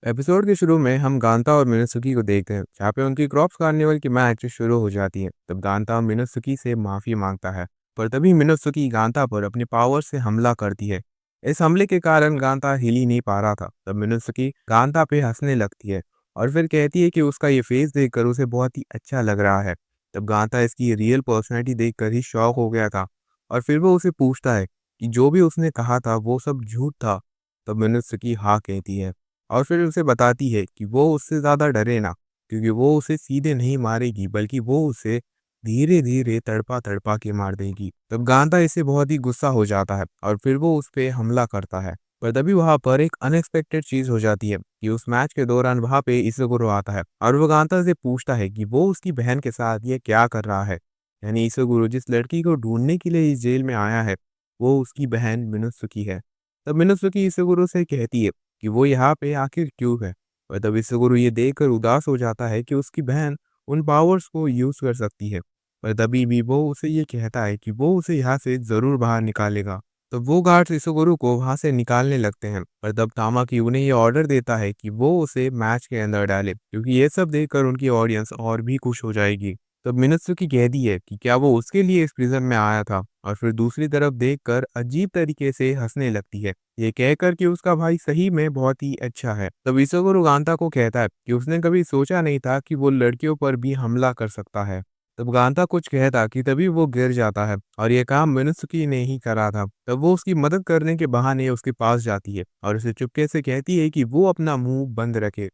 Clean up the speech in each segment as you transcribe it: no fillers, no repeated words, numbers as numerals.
Episode के शुरू में हम गांता और मिनत्सुकी को देखते हैं, जहाँ पे उनकी क्रॉप्स कार्निवल की मैच शुरू हो जाती है। तब गांता मिनत्सुकी से माफी मांगता है, पर तभी मिनत्सुकी गांता पर अपने पावर से हमला करती है। इस हमले के कारण गांता हिल ही नहीं पा रहा था। तब मिनत्सुकी गांता पे हंसने लगती है और फिर कहती है कि उसका ये फेस देखकर उसे बहुत ही अच्छा लग रहा है। तब गांता इसकी रियल पर्सनैलिटी देखकर ही शॉक हो गया था और फिर वो उसे पूछता है कि जो भी उसने कहा था वो सब झूठ था। तब मिनत्सुकी हाँ कहती है और फिर उसे बताती है कि वो उससे ज़्यादा डरे ना, क्योंकि वो उसे सीधे नहीं मारेगी बल्कि वो उसे धीरे-धीरे तड़पा-तड़पा के मार देगी। तब गांधा इससे बहुत ही गुस्सा हो जाता है और फिर वो उस पे हमला करता है। पर तभी वहाँ पर एक अनएक्सपेक्टेड चीज़ हो जाती है कि उस मैच के दौरान वहाँ पे इसुगुरो आता है और वो गांधा से पूछता है कि वो उसकी बहन के साथ ये क्या कर रहा है। यानी इसुगुरो जिस लड़की को ढूँढने के लिए इस जेल में आया है, वो उसकी बहन मिनोत्सुकी है। तब मिनोत्सुकी इसुगुरो से कहती है कि वो यहाँ पे आखिर क्यों है। और तब विश्वगुरु ये देखकर उदास हो जाता है कि उसकी बहन उन पावर्स को यूज कर सकती है। पर तभी भी वो उसे ये कहता है कि वो उसे यहाँ से जरूर बाहर निकालेगा। तो वो गार्ड्स विश्वगुरु को वहां से निकालने लगते हैं, पर तब तामाकी उन्हें ये ऑर्डर देता है कि वो उसे मैच के अंदर डाले, क्योंकि ये सब देखकर उनकी ऑडियंस और भी खुश हो जाएगी। तब मिनत्सुकी कहती है कि क्या वो उसके लिए इस प्रिजन में आया था, और फिर दूसरी तरफ देखकर अजीब तरीके से हंसने लगती है, ये कहकर कि उसका भाई सही में बहुत ही अच्छा है। तब इसोगुरु गांता को कहता है कि उसने कभी सोचा नहीं था कि वो लड़कियों पर भी हमला कर सकता है। तब गांता कुछ कहता कि तभी वो गिर जाता है और ये काम मिनत्सुकी ने ही करा था। तब वो उसकी मदद करने के बहाने उसके पास जाती है और उसे चुपके से कहती है कि वो अपना मुंह बंद रखे।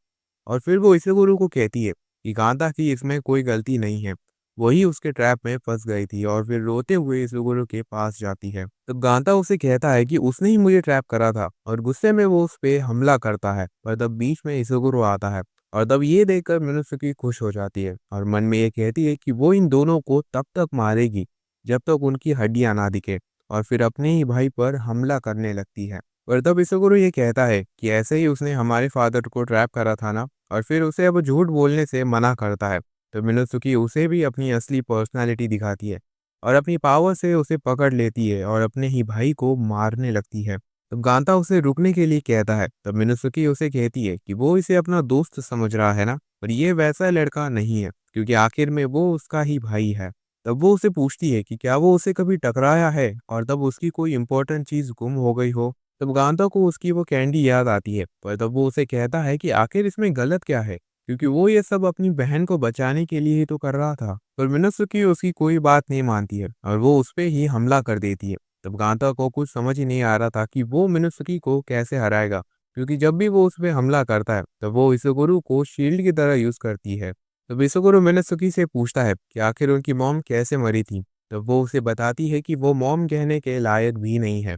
और फिर वो इसेगुरु को कहती है कि गांधा की इसमें कोई गलती नहीं है, वही उसके ट्रैप में फंस गई थी, और फिर रोते हुए इसेगुरु के पास जाती है। तब गांधा उसे कहता है कि उसने ही मुझे ट्रैप करा था और गुस्से में वो उस पे हमला करता है, पर तब बीच में इसेगुरु आता है और तब ये देखकर मिनोत्सुकी खुश हो जाती है और मन में ये कहती है कि वो इन दोनों को तब तक मारेगी जब तक उनकी हड्डियां ना दिखे, और फिर अपने ही भाई पर हमला करने लगती है। पर तब इसेगुरु ये कहता है कि ऐसे ही उसने हमारे फादर को ट्रैप करा था ना, और फिर उसे अब झूठ बोलने से मना करता है। तो मिनोत्सुकी उसे भी अपनी असली पर्सनालिटी दिखाती है और अपनी पावर से उसे पकड़ लेती है और अपने ही भाई को मारने लगती है। तब गांता उसे रुकने के लिए कहता है। तब मिनोत्सुकी उसे कहती है कि वो इसे अपना दोस्त समझ रहा है ना, पर ये वैसा लड़का नहीं है, क्योंकि आखिर में वो उसका ही भाई है। तब वो उसे पूछती है कि क्या वो उसे कभी टकराया है और तब उसकी कोई इंपॉर्टेंट चीज गुम हो गई हो। तब गांता को उसकी वो कैंडी याद आती है, पर तब वो उसे कहता है कि आखिर इसमें गलत क्या है, क्योंकि वो ये सब अपनी बहन को बचाने के लिए ही तो कर रहा था। पर मिनोत्सुकी उसकी कोई बात नहीं मानती है और वो उस पे ही हमला कर देती है। तब गांता को कुछ समझ ही नहीं आ रहा था कि वो मिनोत्सुकी को कैसे हराएगा, क्योंकि जब भी वो उस पे हमला करता है तब वो इसुगुरु को शील्ड की तरह यूज करती है। तब इसुगुरु मिनोत्सुकी से पूछता है कि आखिर उनकी मॉम कैसे मरी थी। तब वो उसे बताती है कि वो मॉम कहने के लायक भी नहीं है।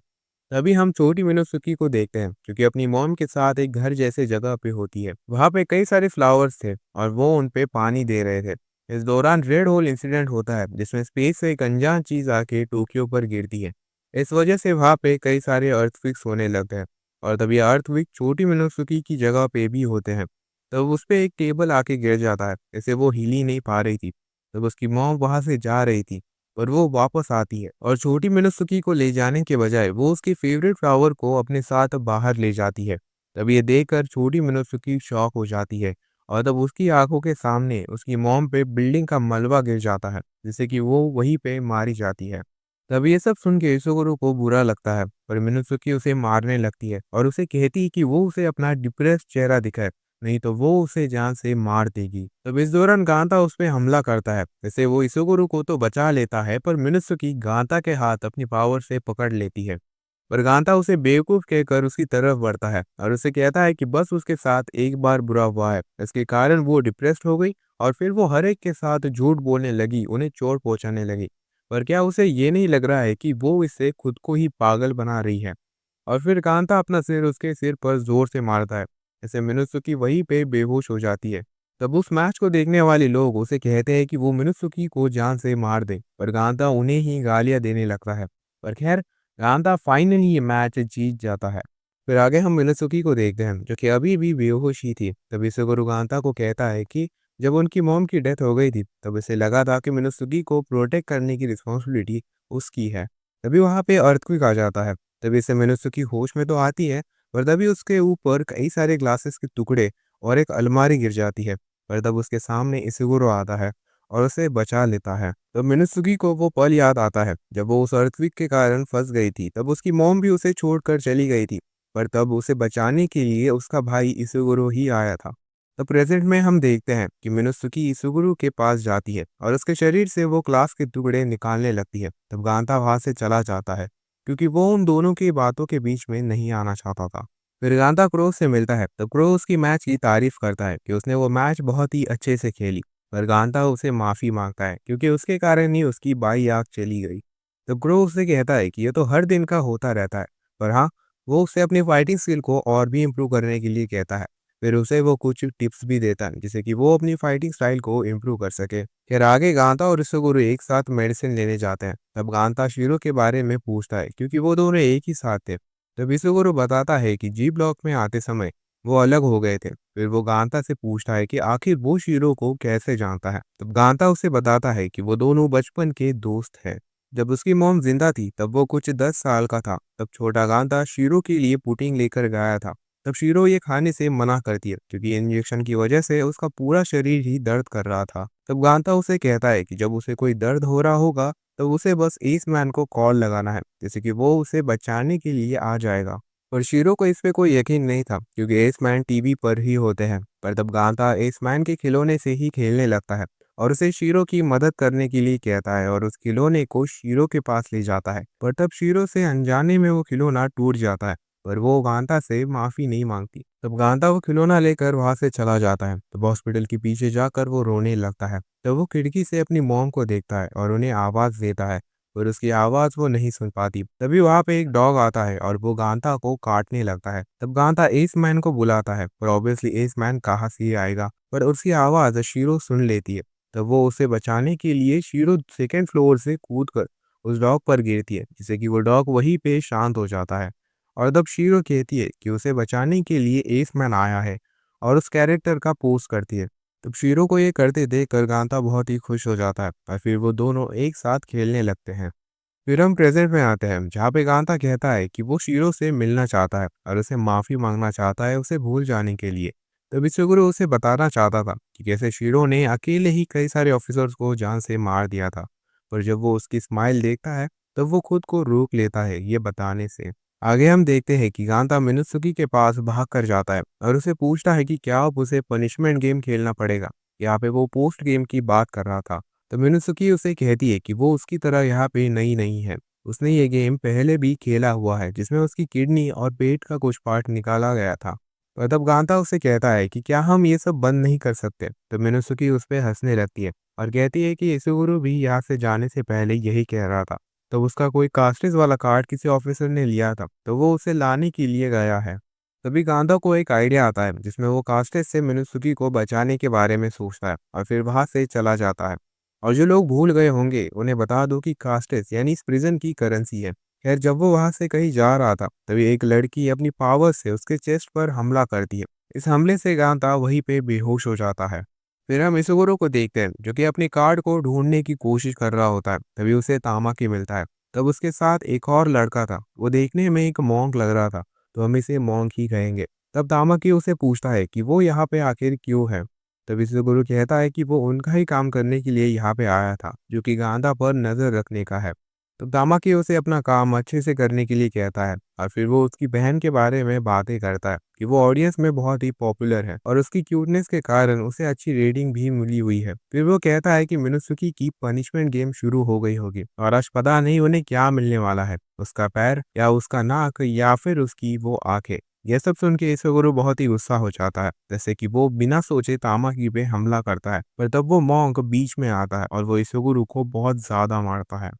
तभी हम छोटी मिनोत्सुकी को देखते हैं, क्योंकि अपनी मॉम के साथ एक घर जैसे जगह पे होती है। वहाँ पे कई सारे फ्लावर्स थे और वो उन पे पानी दे रहे थे। इस दौरान रेड होल इंसिडेंट होता है, जिसमें स्पेस से एक अनजान चीज आके टोक्यो पर गिरती है। इस वजह से वहाँ पे कई सारे अर्थक्वेक्स होने लगते हैं और तभी अर्थक्वेक छोटी मिनोत्सुकी की जगह पे भी होते हैं। तब उस पे एक टेबल आके गिर जाता है, जैसे वो हिल ही नहीं पा रही थी। तब उसकी मॉम वहां से जा रही थी, पर वो वापस आती है और छोटी मिनोत्सुकी को ले जाने के बजाय वो उसके फेवरेट फ्लावर को अपने साथ बाहर ले जाती है। तब ये देखकर छोटी मिनोत्सुकी शॉक हो जाती है और तब उसकी आंखों के सामने उसकी मॉम पे बिल्डिंग का मलबा गिर जाता है, जिससे कि वो वहीं पे मारी जाती है। तब ये सब सुन के इसोगुरु को बुरा लगता है, पर मिनोत्सुकी उसे मारने लगती है और उसे कहती है कि वो उसे अपना डिप्रेस चेहरा दिखाए, नहीं तो वो उसे जान से मार देगी। तब इस दौरान गांता उस पे हमला करता है, जैसे वो इसुगुरु को तो बचा लेता है, पर मिनोत्सुकी गांता के हाथ अपनी पावर से पकड़ लेती है। पर गांता उसे बेवकूफ कहकर उसकी तरफ बढ़ता है और उसे कहता है कि बस उसके साथ एक बार बुरा हुआ है, इसके कारण वो डिप्रेस्ड हो गई और फिर वो हर एक के साथ झूठ बोलने लगी, उन्हें चोट पहुंचाने लगी। पर क्या उसे ये नहीं लग रहा है कि वो इससे खुद को ही पागल बना रही है। और फिर कांता अपना सिर उसके सिर पर जोर से मारता है, ऐसे मिनोत्सुकी वहीं पे बेहोश हो जाती है। तब उस मैच को देखने वाले लोग उसे कहते हैं कि वो मिनोत्सुकी को जान से मार दे, पर गांता उन्हें ही गालियां देने लगता है। पर खैर, गांता फाइनली ये मैच जीत जाता है। फिर आगे हम मिनोत्सुकी को देखते हैं, जो कि अभी भी बेहोश ही थी। तभी सुगुरु गांता को कहता है कि जब उनकी मॉम की डेथ हो गई थी तब इसे लगा था कि मिनोत्सुकी को प्रोटेक्ट करने की रिस्पॉन्सिबिलिटी उसकी है। तभी वहां पे अर्थक्वेक आ जाता है। तभी से मिनोत्सुकी होश में तो आती है, पर तभी उसके ऊपर कई सारे ग्लासेस के टुकड़े और एक अलमारी गिर जाती है। पर तब उसके सामने इസുगुरो आता है और उसे बचा लेता है। तब मिनुत्सुकी को वो पल याद आता है जब वो उस अर्थक्वेक के कारण फंस गई थी। तब उसकी मॉम भी उसे छोड़कर चली गई थी, पर तब उसे बचाने के लिए उसका भाई इसुगुरो ही आया था। तो प्रेजेंट में हम देखते हैं कि मिनुत्सुकी इसुगुरो के पास जाती है और उसके शरीर से वो ग्लास के टुकड़े निकालने लगती है। तब गांता वहां से चला जाता है क्योंकि वो उन दोनों की बातों के बीच में नहीं आना चाहता था। फिर गांता क्रो से मिलता है, तब क्रो उसकी मैच की तारीफ करता है कि उसने वो मैच बहुत ही अच्छे से खेली। पर गांता उसे माफी मांगता है क्योंकि उसके कारण ही उसकी बाई आंख चली गई। तो क्रो उससे कहता है कि ये तो हर दिन का होता रहता है, पर हाँ, वो उसे अपनी फाइटिंग स्किल को और भी इम्प्रूव करने के लिए कहता है। फिर उसे वो कुछ टिप्स भी देता है जिससे कि वो अपनी फाइटिंग स्टाइल को इम्प्रूव कर सके। फिर आगे गांता और इसुगुरु एक साथ मेडिसिन लेने जाते हैं। तब गांता शीरो के बारे में पूछता है क्योंकि वो दोनों एक ही साथ थे। तब इसुगुरु बताता है कि जी ब्लॉक में आते समय वो अलग हो गए थे। फिर वो गांता से पूछता है कि आखिर वो शीरो को कैसे जानता है। तब गांता उसे बताता है कि वो दोनों बचपन के दोस्त हैं। जब उसकी मॉम जिंदा थी तब वो कुछ 10 साल का था। तब छोटा गांता शीरो के लिए पुडिंग लेकर गया था। तब शीरो ये खाने से मना करती है क्योंकि इंजेक्शन की वजह से उसका पूरा शरीर ही दर्द कर रहा था। तब गांता उसे कहता है कि जब उसे कोई दर्द हो रहा होगा तो उसे बस एस मैन को कॉल लगाना है, जैसे कि वो उसे बचाने के लिए आ जाएगा। पर शीरो को इस पे कोई यकीन नहीं था क्योंकि एस मैन टीवी पर ही होते हैं। पर तब गांता एस मैन के खिलौने से ही खेलने लगता है और उसे शीरो की मदद करने के लिए कहता है और उस खिलौने को शीरो के पास ले जाता है। पर तब शीरो से अनजाने में वो खिलौना टूट जाता है, पर वो गांता से माफी नहीं मांगती। तब गांता वो खिलौना लेकर वहां से चला जाता है। तब हॉस्पिटल के पीछे जाकर वो रोने लगता है। तब वो खिड़की से अपनी मॉम को देखता है और उन्हें आवाज देता है, पर उसकी आवाज वो नहीं सुन पाती। तभी वहां पे एक डॉग आता है और वो गांता को काटने लगता है। तब गांता एस मैन को बुलाता है, पर ऑब्वियसली एस मैन कहाँ से आएगा, पर उसकी आवाज शीरो सुन लेती है। तब वो उसे बचाने के लिए शीरो सेकेंड फ्लोर से कूद कर उस डॉग पर गिरती है, जिससे कि वो डॉग वहीं पे शांत हो जाता है। और तब शीरो कहती है कि उसे बचाने के लिए एस मैन आया है और उस कैरेक्टर का पोस्ट करती है। तब शीरो को ये करते देखकर गांता बहुत ही खुश हो जाता है और फिर वो दोनों एक साथ खेलने लगते हैं। फिर हम प्रेजेंट में आते हैं जहाँ पे गांता कहता है कि वो शीरो से मिलना चाहता है और उसे माफी मांगना चाहता है उसे भूल जाने के लिए। तभी सुगुरु उसे बताना चाहता था कि कैसे शीरो ने अकेले ही कई सारे ऑफिसर्स को जान से मार दिया था। पर जब वो उसकी स्माइल देखता है तब वो खुद को रोक लेता है ये बताने से। आगे हम देखते हैं कि गांता मिनुत्सुकी के पास भाग कर जाता है और उसे पूछता है कि क्या अब उसे पनिशमेंट गेम खेलना पड़ेगा। यहाँ पे वो पोस्ट गेम की बात कर रहा था। तो मिनुत्सुकी उसे कहती है कि वो उसकी तरह यहाँ पे नई नहीं है। उसने ये गेम पहले भी खेला हुआ है जिसमें उसकी किडनी और पेट का कुछ पार्ट निकाला गया था। और तब गांता उसे कहता है कि क्या हम ये सब बंद नहीं कर सकते। तो मिनुत्सुकी उस पर हंसने लगती है और कहती है कि इസുगुरु भी यहाँ से जाने से पहले यही कह रहा था। तो उसका कोई कास्टेज वाला कार्ड किसी ऑफिसर ने लिया था, तो वो उसे लाने के लिए गया है। तभी गांधा को एक आइडिया आता है जिसमें वो कास्टेज से मिनुत्सुकी को बचाने के बारे में सोचता है और फिर वहां से चला जाता है। और जो लोग भूल गए होंगे उन्हें बता दो कि कास्टेज यानी इस प्रिजन की करेंसी है। खैर, जब वो वहां से कहीं जा रहा था तभी एक लड़की अपनी पावर से उसके चेस्ट पर हमला करती है। इस हमले से गांधा वहीं पे बेहोश हो जाता है। फिर हम इसुगुरो को देखते हैं जो कि अपने कार्ड को ढूंढने की कोशिश कर रहा होता है। तभी उसे तामाकी मिलता है। तब उसके साथ एक और लड़का था, वो देखने में एक मॉन्क लग रहा था, तो हम इसे मॉन्क ही कहेंगे। तब तामाकी उसे पूछता है कि वो यहाँ पे आखिर क्यों है। तब इसुगुरो कहता है कि वो उनका ही काम करने के लिए यहाँ पे आया था, जो कि गांधा पर नजर रखने का है। तो तामाकी उसे अपना काम अच्छे से करने के लिए कहता है और फिर वो उसकी बहन के बारे में बातें करता है कि वो ऑडियंस में बहुत ही पॉपुलर है और उसकी क्यूटनेस के कारण उसे अच्छी रेटिंग भी मिली हुई है। फिर वो कहता है कि मिनुत्सुकी की पनिशमेंट गेम शुरू हो गई होगी और आज पता नहीं उन्हें क्या मिलने वाला है, उसका पैर या उसका नाक या फिर उसकी वो आंखें। यह सब सुन के इसुगुरु बहुत ही गुस्सा हो जाता है, जैसे कि वो बिना सोचे तामाकी पे हमला करता है। पर तब वो मॉन्क बीच में आता है और वो इसुगुरु को बहुत ज्यादा मारता है।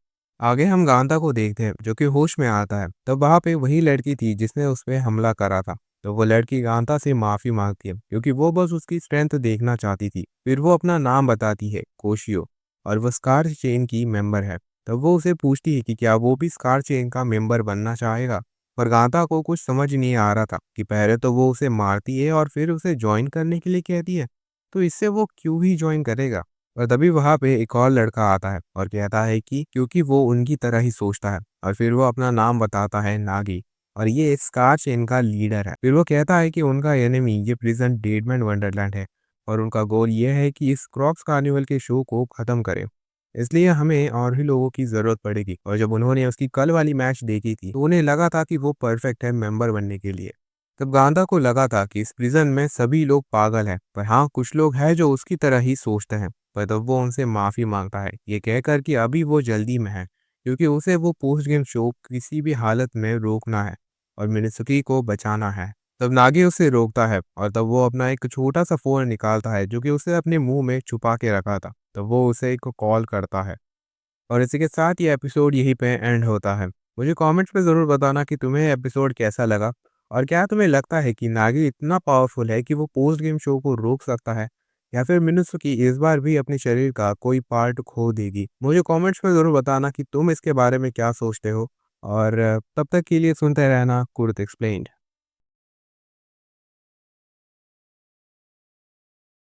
आगे हम गांधा को देखते हैं जो कि होश में आता है। तब वहां पे वही लड़की थी जिसने उस पे हमला करा था। तो वो लड़की गांधा से माफी मांगती है क्योंकि वो बस उसकी स्ट्रेंथ देखना चाहती थी। फिर वो अपना नाम बताती है, कोशियो, और वो स्कार चेन की मेंबर है। तब वो उसे पूछती है कि क्या वो भी स्कार चेन का मेंबर बनना चाहेगा। पर गांधा को कुछ समझ नहीं आ रहा था कि पहले तो वो उसे मारती है और फिर उसे ज्वाइन करने के लिए कहती है, तो इससे वो क्यों ही ज्वाइन करेगा। और तभी वहां पे एक और लड़का आता है और कहता है कि क्योंकि वो उनकी तरह ही सोचता है, और फिर वो अपना नाम बताता है, नागी। और ये स्कार्च इनका लीडर है। फिर वो कहता है कि उनका एनिमी ये प्रिजन डेडमैन वंडरलैंड है और उनका गोल ये है कि इस क्रॉप्स कार्निवल के शो को खत्म करें। इसलिए हमें और भी लोगों की ज़रूरत पड़ेगी। और जब उन्होंने उसकी कल वाली मैच देखी थी तो उन्हें लगा था कि वो परफेक्ट है मेंबर बनने के लिए। तब गांधा को लगा था कि इस प्रिजन में सभी लोग पागल हैं, पर हाँ कुछ लोग हैं जो उसकी तरह ही सोचते हैं। पर तब वो उनसे माफ़ी मांगता है, ये कहकर कि अभी वो जल्दी में है क्योंकि उसे वो पोस्ट गेम शो किसी भी हालत में रोकना है और मिनिसुकी को बचाना है। तब नागी उसे रोकता है और तब वो अपना एक छोटा सा फ़ोन निकालता है जो कि उसे अपने मुंह में छुपा के रखा था। तब वो उसे एक कॉल करता है और इसी के साथ ये एपिसोड यहीं पे एंड होता है। मुझे कमेंट्स में ज़रूर बताना कि तुम्हें एपिसोड कैसा लगा और क्या तुम्हें लगता है कि नागी इतना पावरफुल है कि वो पोस्ट गेम शो को रोक सकता है या फिर मिनुसुकी इस बार भी अपने शरीर का कोई पार्ट खो देगी। मुझे कमेंट्स में ज़रूर बताना कि तुम इसके बारे में क्या सोचते हो और तब तक के लिए सुनते रहना कुर्त एक्सप्लेन्ड।